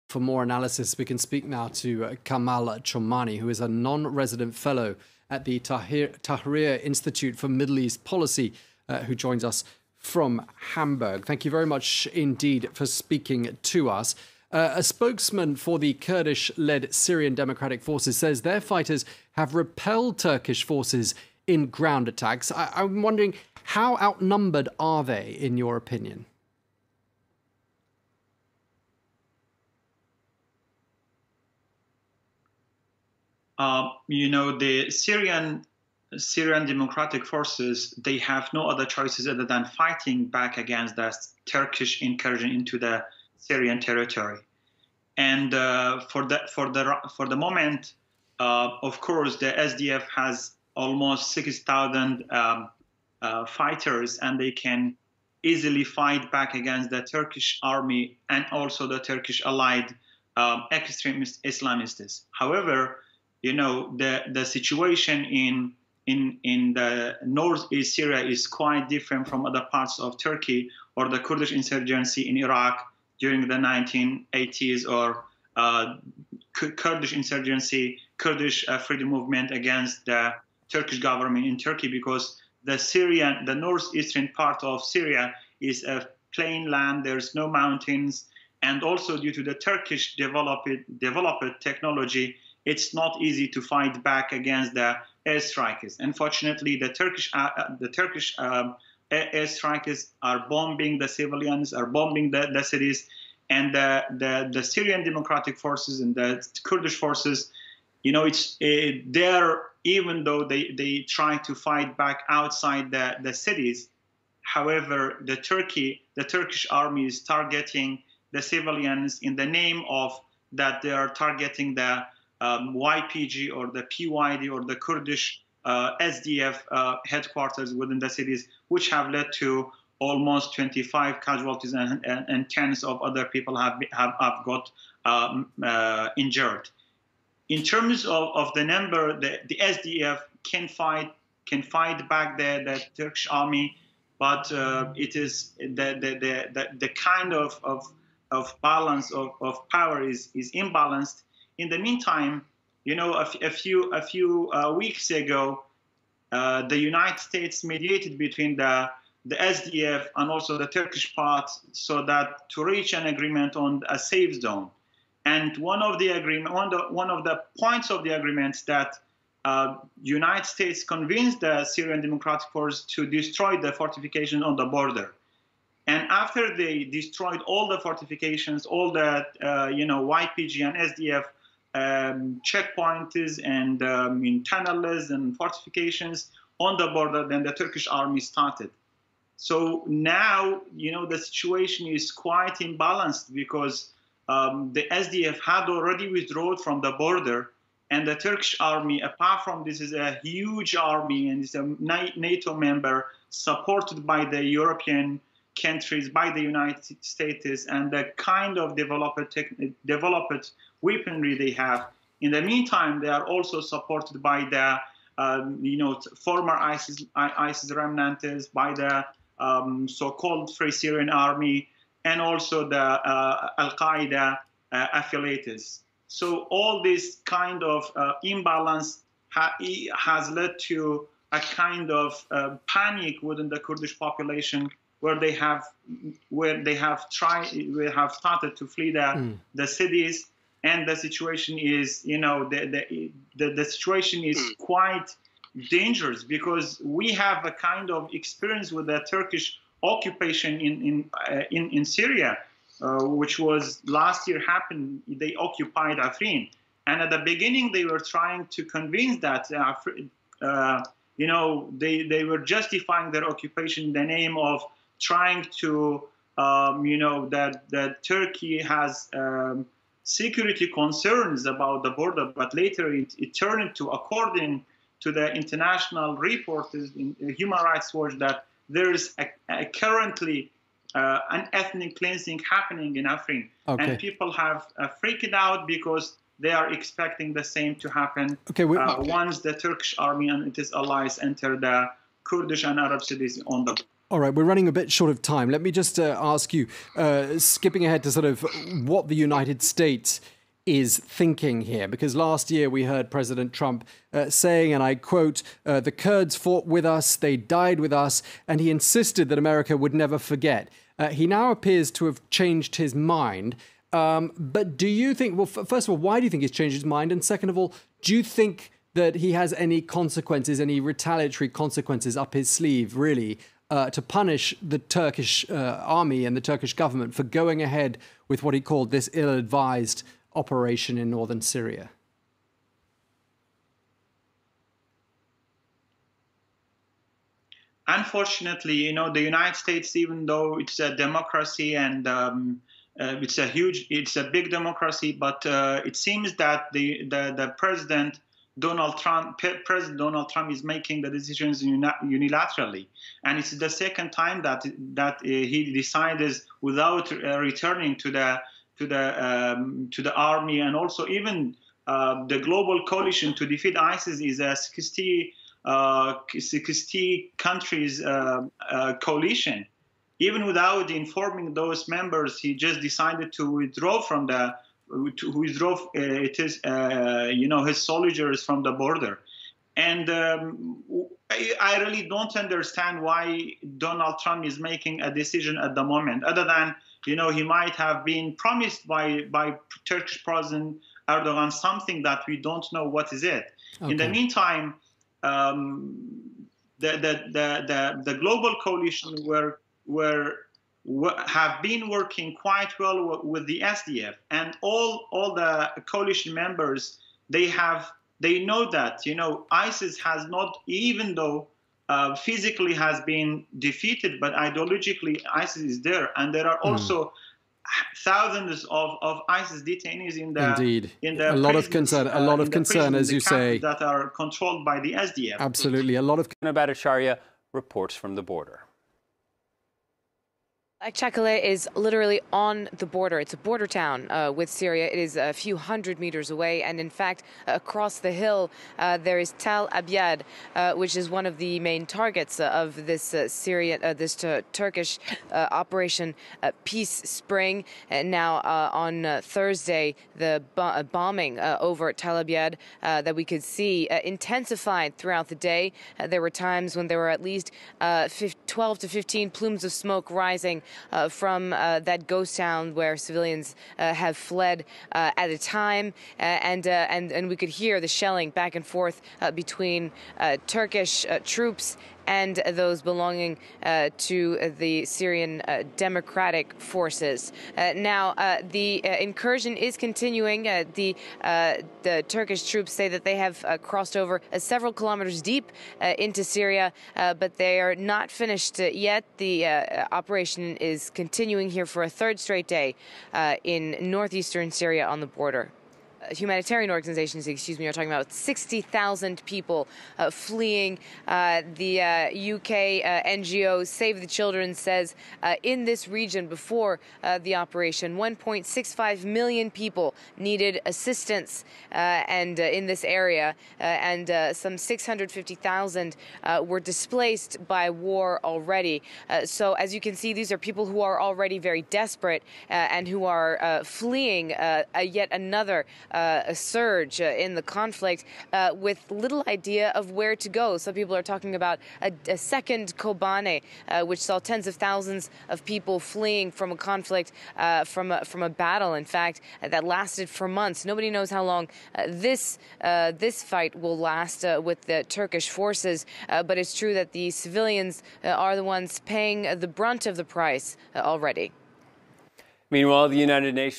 For more analysis, we can speak now to Kamal Chomani, who is a non-resident fellow at the Tahrir Institute for Middle East Policy, who joins us from Hamburg. Thank you very much indeed for speaking to us. A spokesman for the Kurdish-led Syrian Democratic Forces says their fighters have repelled Turkish forces in ground attacks. I'm wondering, how outnumbered are they, in your opinion? The Syrian Democratic Forces, they have no other choices other than fighting back against the Turkish incursion into the Syrian territory. And for the moment, of course, the SDF has almost 6,000 fighters, and they can easily fight back against the Turkish army and also the Turkish allied extremist Islamists. However, the situation in the northeast Syria is quite different from other parts of Turkey or the Kurdish insurgency in Iraq during the 1980s, or Kurdish insurgency, Kurdish freedom movement against the Turkish government in Turkey, because the northeastern part of Syria is a plain land. There's no mountains, and also due to the Turkish developed technology, it's not easy to fight back against the airstrikers. Unfortunately, the Turkish airstrikers are bombing the civilians, are bombing the cities, and the Syrian Democratic Forces and the Kurdish forces, they're, even though they try to fight back outside the cities. However, the Turkish army is targeting the civilians in the name of that they are targeting the YPG or the PYD or the Kurdish SDF headquarters within the cities, which have led to almost 25 casualties and tens of other people have got injured. In terms of the number, the SDF can fight back the Turkish army, but it is the kind of balance of power is imbalanced. In the meantime, a few weeks ago, the United States mediated between the SDF and also the Turkish part, so that to reach an agreement on a safe zone. And one of the points of the agreement that United States convinced the Syrian Democratic Forces to destroy the fortifications on the border. And after they destroyed all the fortifications, all the YPG and SDF checkpoints and tunnels and fortifications on the border, then the Turkish army started. So now, the situation is quite imbalanced, because the SDF had already withdrawn from the border, and the Turkish army, apart from this, is a huge army and is a NATO member supported by the European countries, by the United States, and the kind of developed weaponry they have. In the meantime, they are also supported by the former ISIS remnants, by the so-called Free Syrian Army, and also the Al-Qaeda affiliates. So all this kind of imbalance has led to a kind of panic within the Kurdish population, where they have started to flee the cities, and the situation is the situation is quite dangerous, because we have a kind of experience with the Turkish occupation in Syria, which was last year happened. They occupied Afrin, and at the beginning they were trying to convince that they were justifying their occupation in the name of trying to that Turkey has security concerns about the border, but later it turned into, according to the international reporters in Human Rights Watch, that there is currently an ethnic cleansing happening in Afrin. Okay. And people have freaked out, because they are expecting the same to happen once the Turkish army and its allies enter the Kurdish and Arab cities on the All right, we're running a bit short of time. Let me just ask you, skipping ahead to sort of what the United States is thinking here, because last year we heard President Trump saying, and I quote, the Kurds fought with us, they died with us, and he insisted that America would never forget. He now appears to have changed his mind. But do you think, well, first of all, why do you think he's changed his mind? And second of all, do you think that he has any consequences, any retaliatory consequences up his sleeve, really, to punish the Turkish army and the Turkish government for going ahead with what he called this ill-advised operation in northern Syria? Unfortunately, you know, the United States, even though it's a democracy and it's a big democracy, but it seems that the President Donald Trump is making the decisions unilaterally, and it's the second time that he decided without returning to the army, and also even the global coalition to defeat ISIS is a 60 countries coalition. Even without informing those members, he just decided to withdraw from his soldiers from the border. And I really don't understand why Donald Trump is making a decision at the moment, other than, you know, he might have been promised by Turkish President Erdogan something that we don't know what is it. Okay. In the meantime, the global coalition have been working quite well with the SDF, and all the coalition members, they know that, you know, ISIS has not, even though physically has been defeated, but ideologically ISIS is there, and there are also thousands of ISIS detainees in the a lot of concern, as you say, that are controlled by the SDF. Absolutely, a lot of. About Sharia reports from the border. Akçakale is literally on the border. It's a border town with Syria. It is a few hundred meters away, and in fact, across the hill, there is Tel Abyad, which is one of the main targets of this Turkish Operation Peace Spring. And now, on Thursday, the bombing over Tel Abyad that we could see intensified throughout the day. There were times when there were at least 12 to 15 plumes of smoke rising from that ghost town where civilians have fled at a time, and we could hear the shelling back and forth between Turkish troops and those belonging to the Syrian Democratic Forces. Now, the incursion is continuing. The Turkish troops say that they have crossed over several kilometers deep into Syria, but they are not finished yet. The operation is continuing here for a third straight day in northeastern Syria on the border. Humanitarian organizations, are talking about 60,000 people fleeing. The UK NGO Save the Children says in this region before the operation, 1.65 million people needed assistance and in this area, and some 650,000 were displaced by war already. So as you can see, these are people who are already very desperate and who are fleeing yet another a surge in the conflict with little idea of where to go. Some people are talking about a second Kobane, which saw tens of thousands of people fleeing from a conflict, from a battle, in fact, that lasted for months. Nobody knows how long this fight will last with the Turkish forces, but it's true that the civilians are the ones paying the brunt of the price already. Meanwhile, the United Nations